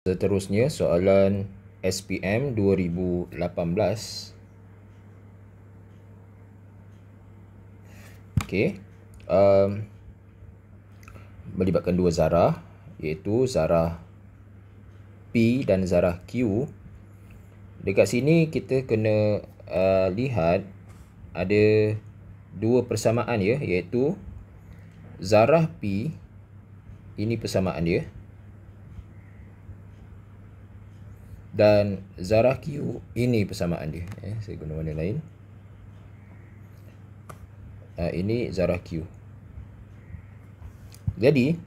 Seterusnya soalan SPM 2018. Okey. Melibatkan dua zarah, iaitu zarah P dan zarah Q. Dekat sini kita kena lihat ada dua persamaan ya, iaitu zarah P, ini persamaan dia, dan zarah Q, ini persamaan dia. Saya guna warna lain. Ini zarah Q. Jadi,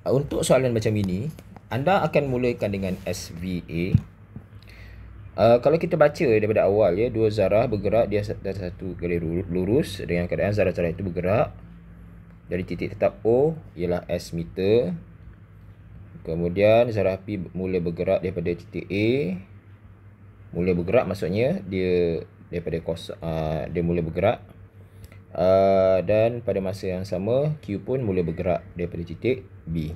untuk soalan macam ini, anda akan mulakan dengan SVA. Kalau kita baca daripada awal ya, dua zarah bergerak di atas satu garis lurus dengan keadaan zarah-zarah itu bergerak dari titik tetap O ialah S meter. Kemudian zarah P mula bergerak daripada titik A. Mula bergerak maksudnya dia daripada kosong, dia mula bergerak. Dan pada masa yang sama Q pun mula bergerak daripada titik B.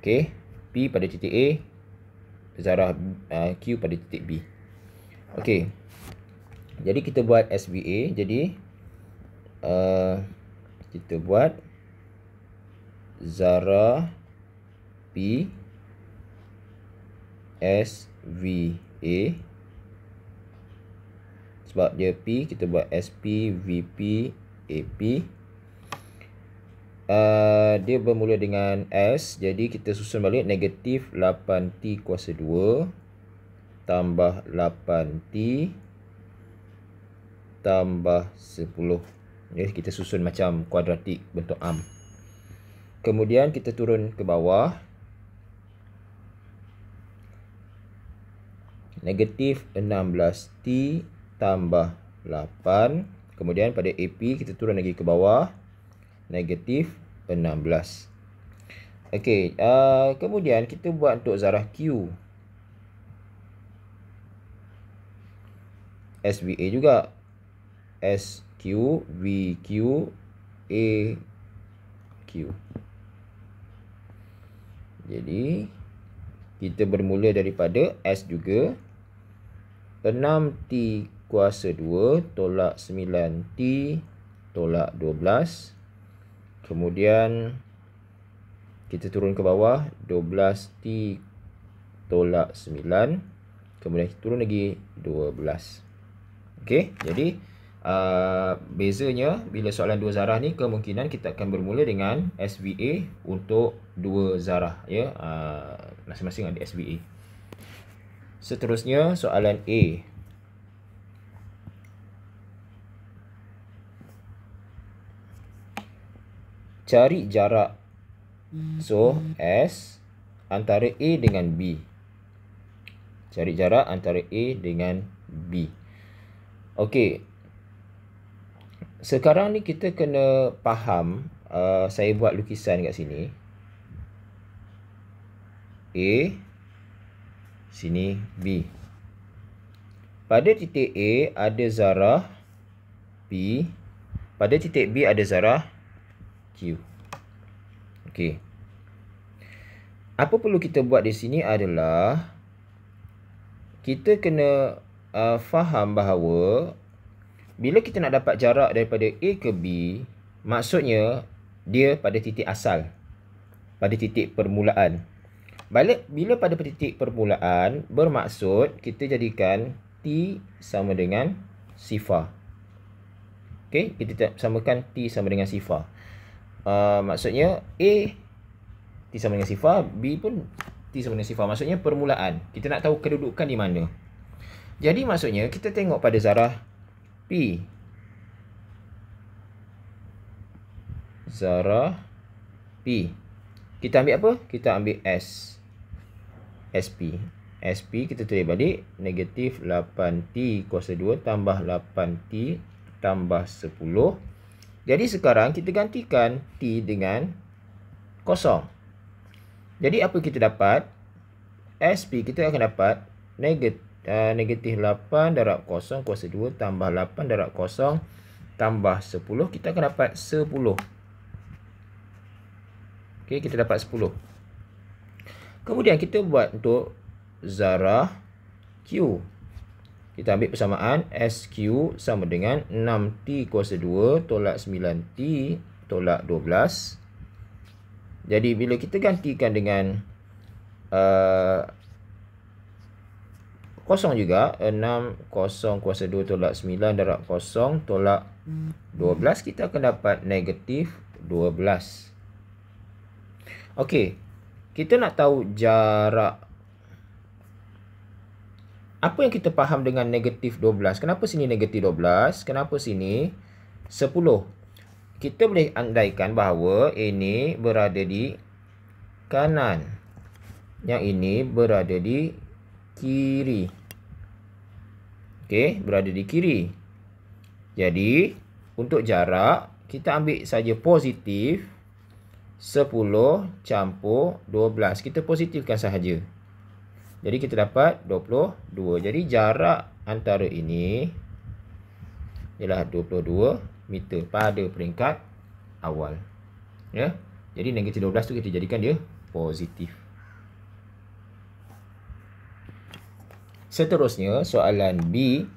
Okey, P pada titik A, zarah Q pada titik B. Okey. Jadi kita buat SVA. Jadi kita buat zarah P SVA. Sebab dia P, kita buat SP VP AP. Dia bermula dengan S, jadi kita susun balik negatif 8T kuasa 2 tambah 8T tambah 10. Ya, kita susun macam kuadratik bentuk arm. Kemudian kita turun ke bawah. Negatif 16T tambah 8. Kemudian pada AP kita turun lagi ke bawah. Negatif 16. Okey, kemudian kita buat untuk zarah Q. SVA juga. SQ, VQ, AQ. Jadi kita bermula daripada S juga. 6T kuasa 2 tolak 9T tolak 12. Kemudian kita turun ke bawah, 12T tolak 9. Kemudian kita turun lagi 12. Okey, jadi bezanya bila soalan dua zarah ni, kemungkinan kita akan bermula dengan SVA untuk dua zarah ya, masing-masing ada SVA. Seterusnya soalan A. Cari jarak S antara A dengan B. Cari jarak antara A dengan B. Okey. Sekarang ni kita kena faham, saya buat lukisan kat sini. A, sini B. Pada titik A ada zarah P, pada titik B ada zarah Q. Okey. Apa perlu kita buat di sini adalah kita kena faham bahawa bila kita nak dapat jarak daripada A ke B, maksudnya dia pada titik asal, pada titik permulaan. Bila pada titik permulaan, bermaksud kita jadikan T sama dengan sifar. Okey, kita samakan T sama dengan sifar. Maksudnya A T sama dengan sifar, B pun T sama dengan sifar. Maksudnya permulaan. Kita nak tahu kedudukan di mana. Jadi maksudnya kita tengok pada zarah P. Zarah P. Kita ambil apa? Kita ambil S. SP. SP kita tulis balik. Negatif 8T kuasa 2 tambah 8T tambah 10. Jadi sekarang kita gantikan T dengan kosong. Jadi apa kita dapat? SP kita akan dapat negatif 8 darab kosong kuasa 2 tambah 8 darab kosong tambah 10. Kita akan dapat 10. Okey, kita dapat 10. Kemudian kita buat untuk zarah Q. Kita ambil persamaan SQ sama dengan 6T kuasa 2 tolak 9T tolak 12. Jadi bila kita gantikan dengan kosong juga, 6 kosong kuasa 2 tolak 9 darab kosong tolak 12, kita akan dapat negatif 12. Okey, kita nak tahu jarak. Apa yang kita faham dengan negatif 12? Kenapa sini negatif 12? Kenapa sini 10? Kita boleh andaikan bahawa ini berada di kanan. Yang ini berada di kiri. Okey, berada di kiri. Jadi, untuk jarak, kita ambil saja positif 10 campur 12. Kita positifkan sahaja. Jadi kita dapat 22. Jadi jarak antara ini ialah 22 meter pada peringkat awal. Ya. Jadi negatif 12 tu kita jadikan dia positif. Seterusnya soalan B.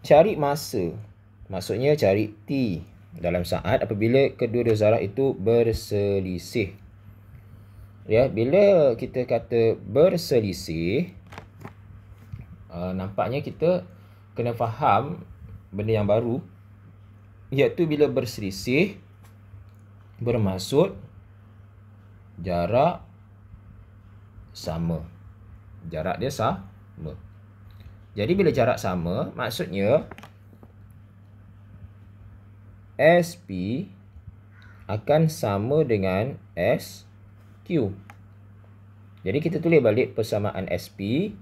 Cari masa. Maksudnya cari T dalam saat apabila kedua-dua zarah itu berselisih. Ya, bila kita kata berselisih, nampaknya kita kena faham benda yang baru, iaitu bila berselisih bermaksud jarak sama. Jarak dia sama. Jadi bila jarak sama, maksudnya SP akan sama dengan SQ. Jadi kita tulis balik persamaan SP.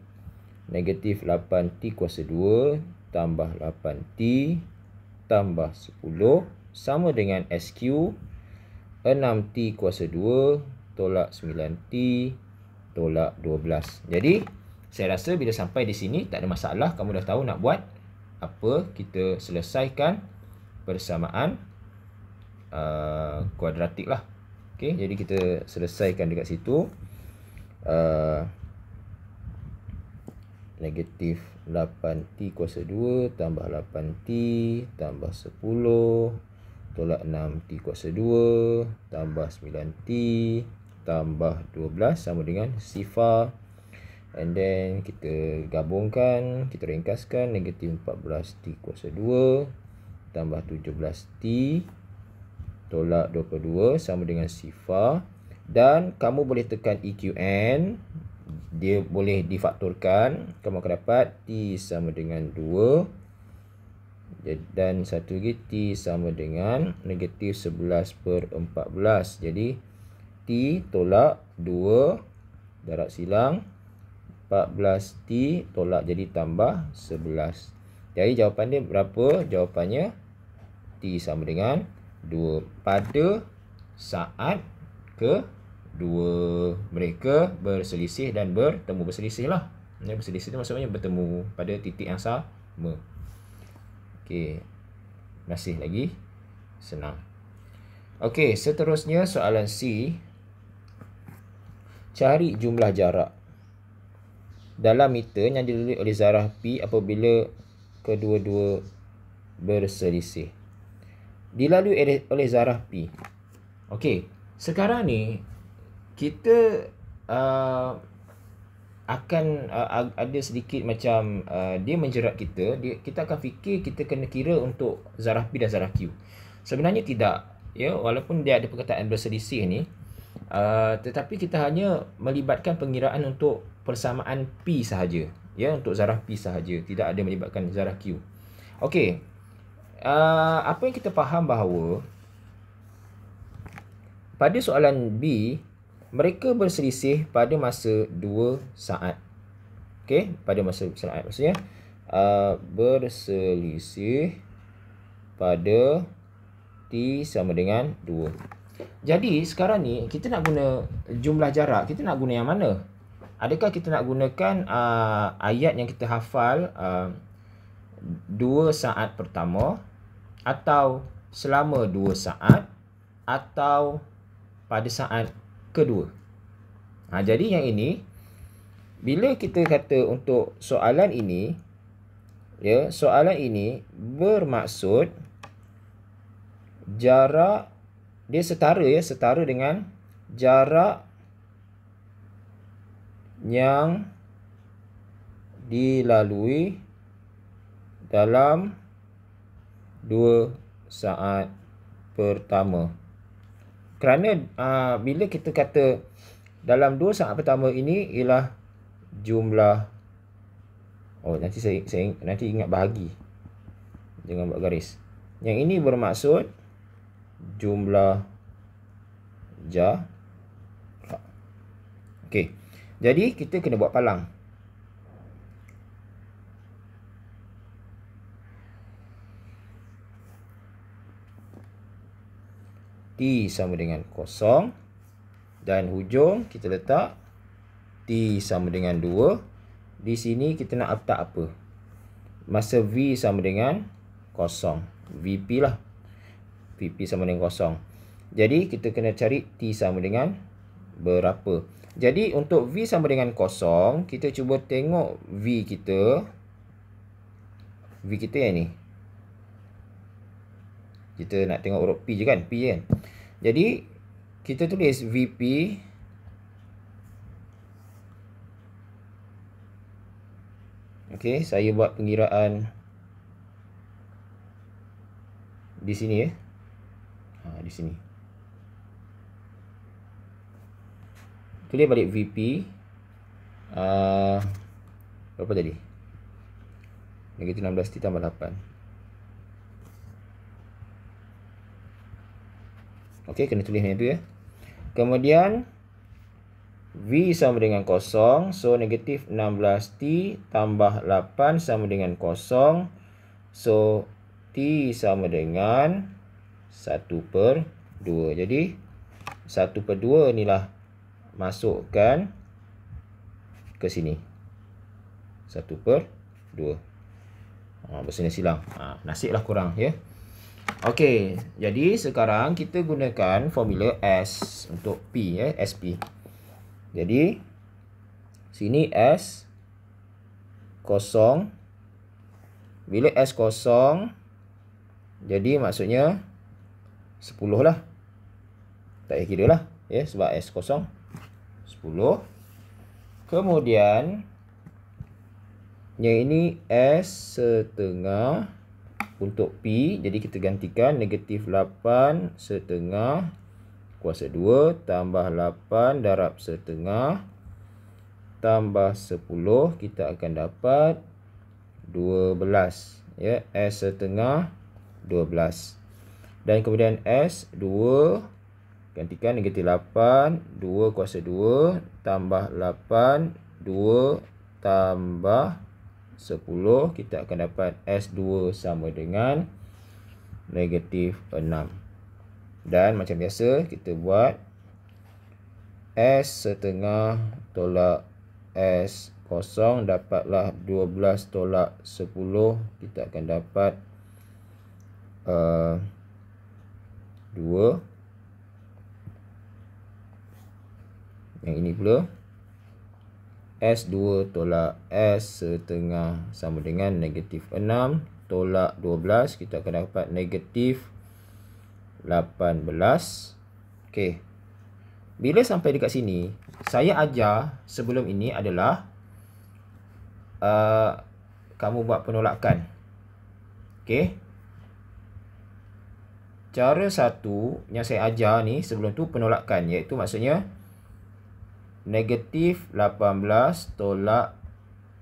Negatif 8T kuasa 2 tambah 8T tambah 10 sama dengan SQ. 6T kuasa 2 tolak 9T tolak 12. Jadi saya rasa bila sampai di sini tak ada masalah. Kamu dah tahu nak buat apa. Kita selesaikan persamaan kuadratik lah. Okay, jadi kita selesaikan dekat situ. Negatif 8T kuasa 2 tambah 8T tambah 10 tolak 6T kuasa 2 tambah 9T tambah 12 sama dengan sifar. And then kita gabungkan, kita ringkaskan. Negatif 14T kuasa 2 tambah 17T tolak 22 sama dengan sifar. Dan kamu boleh tekan EQN, dia boleh difaktorkan. Kamu akan dapat T sama dengan 2. Dan satu lagi T sama dengan negatif 11/14. Jadi T tolak 2 darab silang 14T tolak jadi tambah 11. Jadi jawapan dia berapa? Jawapannya T sama dengan 2 pada saat kedua mereka berselisih dan bertemu. Berselisih lah. Berselisih itu maksudnya bertemu pada titik yang sama. Okey. Masih lagi senang. Okey, seterusnya soalan C. Cari jumlah jarak dalam meter yang dilalui oleh zarah P apabila kedua-dua berselisih. Dilalui oleh zarah P. Okey, sekarang ni kita akan ada sedikit macam dia menjerat kita. Kita akan fikir kita kena kira untuk zarah P dan zarah Q. Sebenarnya tidak, ya, walaupun dia ada perkataan berselisih ni, tetapi kita hanya melibatkan pengiraan untuk persamaan P sahaja, ya, untuk zarah P sahaja, tidak ada melibatkan zarah Q. Okey, apa yang kita faham bahawa pada soalan B, mereka berselisih pada masa 2 saat. Okey, pada masa saat, maksudnya berselisih pada T sama dengan 2. Jadi sekarang ni kita nak guna jumlah jarak, kita nak guna yang mana? Adakah kita nak gunakan ayat yang kita hafal 2 saat pertama, atau selama 2 saat, atau pada saat kedua? Jadi yang ini, bila kita kata untuk soalan ini, ya, soalan ini bermaksud jarak dia setara, ya, setara dengan jarak yang dilalui dalam 2 saat pertama. Kerana bila kita kata dalam 2 saat pertama ini ialah jumlah, nanti saya nanti ingat bahagi, jangan buat garis. Yang ini bermaksud jumlah jarak. Okey. Jadi kita kena buat palang. T sama dengan 0 dan hujung kita letak T sama dengan 2. Di sini kita nak letak apa? Masa V sama dengan 0. VP lah. VP sama dengan 0. Jadi kita kena cari T sama dengan berapa. Jadi untuk V sama dengan 0, kita cuba tengok V kita yang ni. Kita nak tengok huruf P je kan? P kan? Jadi kita tulis VP okey, saya buat pengiraan di sini, ya. Di sini. Tulis balik VP. Berapa tadi? Negatif 16T tambah 8. Okey, kena tulis macam tu, ya. Kemudian V sama dengan 0. So, negatif 16T tambah 8 sama dengan 0. So, T sama dengan 1/2. Jadi, 1/2 inilah masukkan ke sini. 1/2. Bersenang silang. Nasiblah kurang, ya. Okey, jadi sekarang kita gunakan formula S untuk P, ya, SP. Jadi sini S kosong. Bila S kosong, jadi maksudnya 10 lah. Tak payah kira lah, ya, sebab S kosong 10. Kemudian yang ini S setengah untuk P. Jadi kita gantikan negatif 8 setengah kuasa 2 tambah 8 darab setengah tambah 10. Kita akan dapat 12. Ya, S setengah 12. Dan kemudian S 2. Gantikan negatif 8. 2 kuasa 2 tambah 8. 2 tambah 10. Kita akan dapat S2 sama dengan negatif 6. Dan macam biasa kita buat S setengah tolak S kosong, dapatlah 12 tolak 10. Kita akan dapat 2. Yang ini pula S2 tolak S setengah sama dengan negatif 6 tolak 12. Kita akan dapat negatif 18. Okey. Bila sampai dekat sini, saya ajar sebelum ini adalah kamu buat penolakan. Okey. Cara satu yang saya ajar ni sebelum tu penolakan, iaitu maksudnya negatif 18 tolak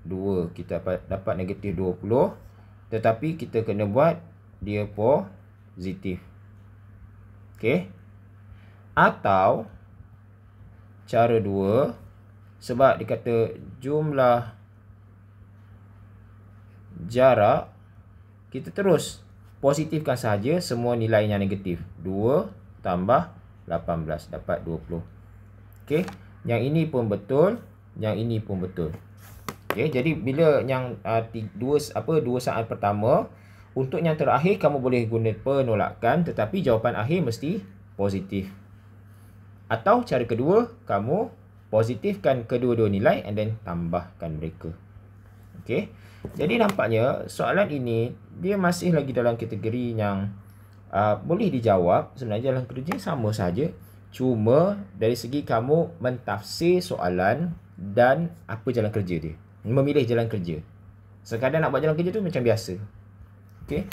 2. Kita dapat negatif 20. Tetapi kita kena buat dia positif. Okey. Atau cara 2, sebab dia kata jumlah jarak, kita terus positifkan sahaja semua nilai yang negatif. 2 tambah 18 dapat 20. Okey. Yang ini pun betul, yang ini pun betul. Okey, jadi bila yang 2 saat pertama, untuk yang terakhir kamu boleh guna penolakan, tetapi jawapan akhir mesti positif. Atau cara kedua, kamu positifkan kedua-dua nilai and then tambahkan mereka. Okey. Jadi nampaknya soalan ini dia masih lagi dalam kategori yang boleh dijawab. Sebenarnya jalan kerja sama saja. Cuma dari segi kamu mentafsir soalan dan apa jalan kerja dia. Memilih jalan kerja. Sekadar nak buat jalan kerja tu macam biasa. Okey.